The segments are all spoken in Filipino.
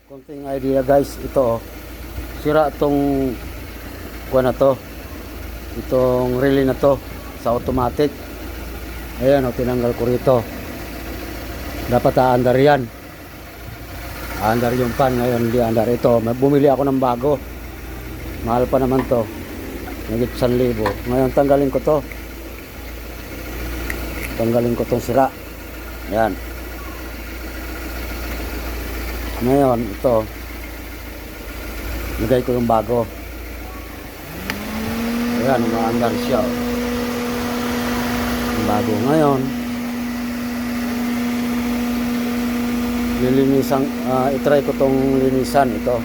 Konting idea guys, ito oh. Sira tong kuha na to. Itong relay na to sa automatic. Ayan oh, tinanggal ko rito. Dapat aandar yan. Aandar yung pan, ngayon hindi aandar. Ito, bumili ako ng bago. Mahal pa naman to. Nagit 1,000. Ngayon tanggalin ko to. Tanggalin ko tong sira. Ayan. Ngayon, ito. Lagay ko yung bago. Ayan, umaandar siya. Yung bago. Ngayon, lilinisan, itry ko tong linisan ito.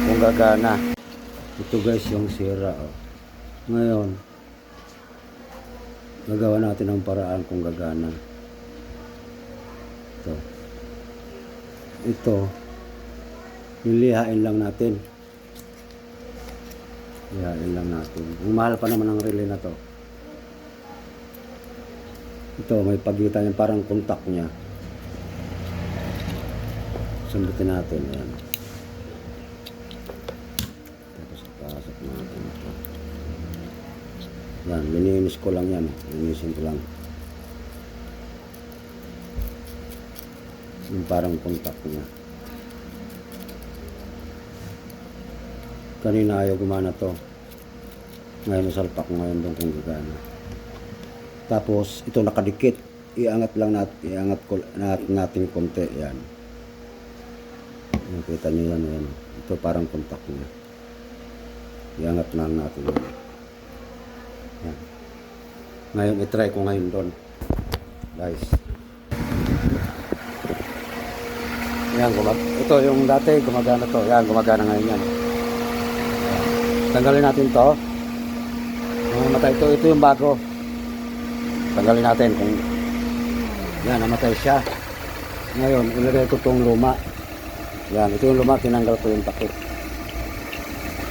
Kung gagana. Ito guys, yung sira. Oh. Ngayon, gagawa natin ang paraan kung gagana. Ito nilihain lang natin. Lihain lang natin. Ang mahal pa naman ang relay na to. Ito may pagitan yung parang kontak niya. Sundutin natin. Ayan. Tapos ipasok natin ito. Yan, lininis ko lang yan. Linisin ko lang. Yung parang kontak niya. Kanina ayaw gumana to. Ngayon nasalpak ko ngayon doon kung gagana. Tapos ito nakadikit. Iangat lang natin, iangat ko natin konti. Yan. Nakita niyo yan, yan. Ito parang kontak niya. Iangat lang natin yan. Yan. Ngayon itry ko ngayon doon. Guys. Yan, ito yung dati gumagana to. Yan, gumagana ngayon yan. Tanggalin natin to. Namatay ito. Ito yung bago. Tanggalin natin kung yan, namatay siya. Ngayon, ilagay ko itong luma. Yan, ito yung luma. Tinanggal ko yung takip.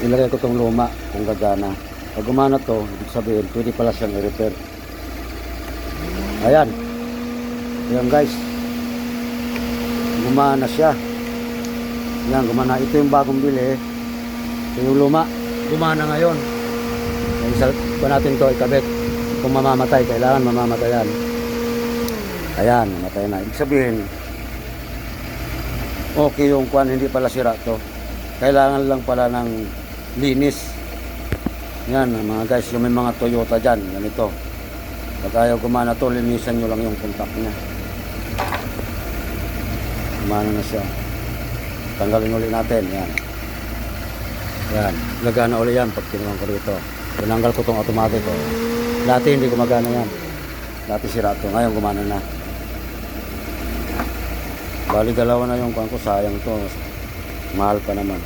Ilagay ko itong luma kung gagana. Pag gumana to, ibig sabihin, pwede pala siyang i-repair. Ayan. Ayan guys. Gumana siya. Yan, gumana. Ito yung bagong bili. Ito yung luma. Gumana ngayon. Isa pa natin to ikabit. Kung mamamatay, kailangan mamamatay yan. Ayan, mamatay na. Ibig sabihin, okay yung kwan, hindi pala sira to. Kailangan lang pala ng linis. Yan, mga guys, yung may mga Toyota dyan. Ganito. Pag ayaw gumana to, linisan nyo lang yung kontak niya. Gumana na siya. Tanggalin ulit natin. Yan. Yan. Gagana ulit yan pag tinuwan ko rito. Tinanggal ko itong automatic. Oh. Dati hindi gumagana yan. Dati sira ito. Ngayon gumana na. Bali dalawa na yung kuwan ko. Sayang to. Mahal pa naman.